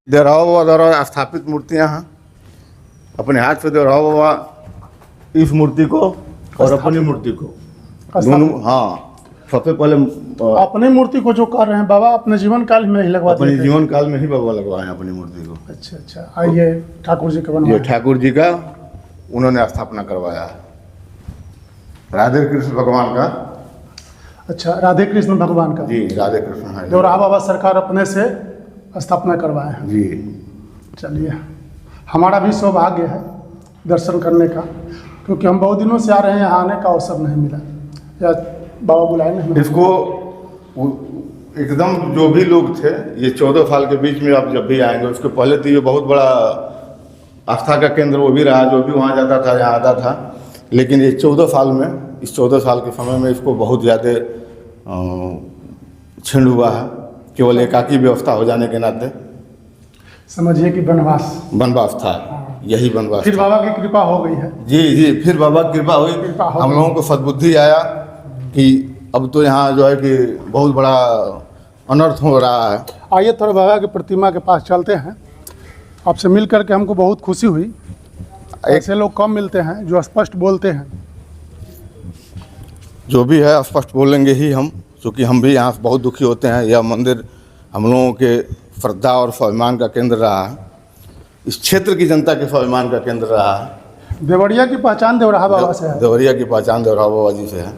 देवराव बाबा द्वारा स्थापित मूर्तियां हैं। अपने हाथ से देवराव बाबा इस मूर्ति को और अपनी मूर्ति को दोनों, हाँ, सबसे पहले अपनी मूर्ति को जो कर रहे हैं बाबा अपने जीवन काल में ही लगवा अपने दिए थे। जीवन काल में ही बाबा लगवाए हैं अपनी मूर्ति को। अच्छा अच्छा। आइए ठाकुर जी का ये बनवाया। ठाकुर जी का उन्होंने स्थापना करवाया है। राधे कृष्ण भगवान का। अच्छा, राधे कृष्ण भगवान का। जी, राधे कृष्ण है। देवराव बाबा सरकार अपने से स्थापना करवाए हैं। जी, चलिए, हमारा भी सौभाग्य है दर्शन करने का, क्योंकि हम बहुत दिनों से आ रहे हैं, यहाँ आने का अवसर नहीं मिला, या बाबा बुलाए नहीं। इसको एकदम जो भी लोग थे, ये 14 साल के बीच में आप जब भी आएंगे, उसके पहले तो ये बहुत बड़ा आस्था का केंद्र वो भी रहा, जो भी वहाँ जाता था यहाँ आता था। लेकिन ये 14 साल में, इस 14 साल के समय में इसको बहुत ज़्यादा क्षीण हुआ है, केवल एकाकी व्यवस्था हो जाने के नाते। समझिए कि वनवास था, यही वनवास फिर था। बाबा की कृपा हो गई है। जी जी, फिर बाबा की कृपा हुई। हम लोगों को सद्बुद्धि आया कि अब तो यहाँ जो है कि बहुत बड़ा अनर्थ हो रहा है। आइए थोड़ा बाबा की प्रतिमा के पास चलते हैं। आपसे मिल करके हमको बहुत खुशी हुई। ऐसे लोग कम मिलते हैं जो स्पष्ट बोलते हैं। जो भी है स्पष्ट बोलेंगे ही हम, क्योंकि हम भी यहाँ से बहुत दुखी होते हैं। यह मंदिर हम लोगों के श्रद्धा और स्वाभिमान का केंद्र रहा है, इस क्षेत्र की जनता के स्वाभिमान का केंद्र रहा है। देवरिया की पहचान देवराहा बाबा से है। देवरिया की पहचान देवराहा बाबा जी से है।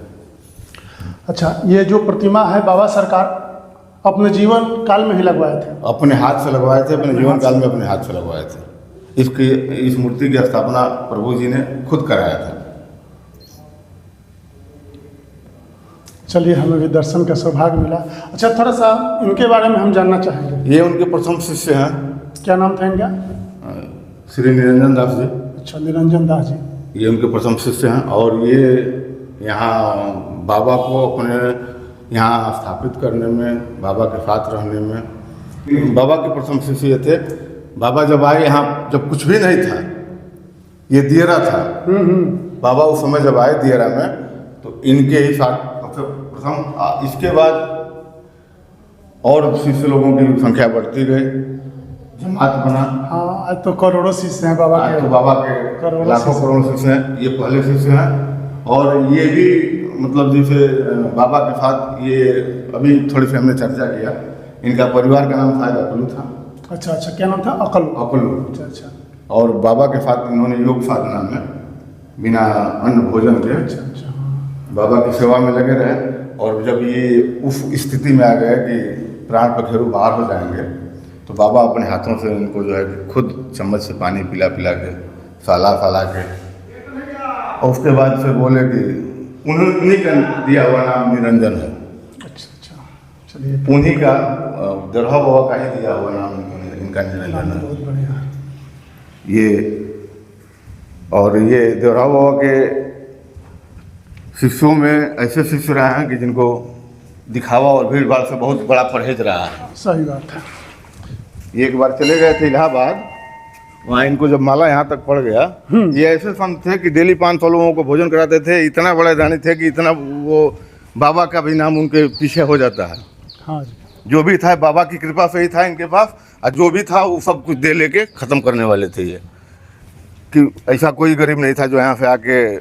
अच्छा, ये जो प्रतिमा है बाबा सरकार अपने जीवन काल में ही लगवाए थे। अपने हाथ से लगवाए थे, अपने जीवन काल में अपने हाथ से लगवाए थे। इस मूर्ति की स्थापना प्रभु जी ने खुद कराया था। चलिए, हमें भी दर्शन का सौभाग्य मिला। अच्छा, थोड़ा सा इनके बारे में हम जानना चाहेंगे। ये उनके प्रथम शिष्य हैं। क्या नाम था इनका? श्री निरंजन दास जी। अच्छा, निरंजन दास जी। ये उनके प्रथम शिष्य हैं और ये यहाँ बाबा को अपने यहाँ स्थापित करने में, बाबा के साथ रहने में, बाबा के प्रथम शिष्य ये थे। बाबा जब आए यहाँ, जब कुछ भी नहीं था, ये दियरा था। बाबा उस समय जब आए दियरा में, तो इनके ही साथ सबसे प्रथम, इसके बाद और शिष्य लोगों की संख्या बढ़ती गई, जमात बना। हाँ, आज तो करोड़ों शिष्य हैं बाबा आज के। तो बाबा के लाखों करोड़ों शिष्य हैं। ये पहले शिष्य हैं और ये भी मतलब जैसे बाबा के साथ ये अभी थोड़ी सी हमने चर्चा किया, इनका परिवार का नाम शायद अकलू था। अच्छा अच्छा, क्या नाम था? अकलू। अकलू। अच्छा अच्छा। और बाबा के साथ इन्होंने योग साधना में बिना अन्न भोजन के अच्छा अच्छा। बाबा की सेवा में लगे रहे। और जब ये उस स्थिति में आ गए कि प्राण पखेरु बाहर हो जाएंगे, तो बाबा अपने हाथों से इनको जो है खुद चम्मच से पानी पिला पिला के, साला के, और उसके बाद फिर बोले कि उन्हीं का दिया हुआ नाम निरंजन है। अच्छा अच्छा, चलिए, उन्हीं का, देवराहा बाबा का ही दिया हुआ नाम इनका निरंजन है। बहुत बढ़िया। ये और ये देवराहा बाबा के शिष्यों में ऐसे शिष्य रहे हैं कि जिनको दिखावा और भीड़ भाड़ से बहुत बड़ा परहेज रहा है। सही बात है। ये एक बार चले गए थे इलाहाबाद, वहाँ इनको जब माला यहाँ तक पड़ गया, ये ऐसे संत थे कि डेली 500 लोगों को भोजन कराते थे। इतना बड़े दानी थे कि इतना वो बाबा का भी नाम उनके पीछे हो जाता है। हाँ जी, जो भी था बाबा की कृपा से ही था इनके पास, और जो भी था वो सब कुछ दे लेके ख़त्म करने वाले थे। ये कि ऐसा कोई गरीब नहीं था जो यहाँ से आके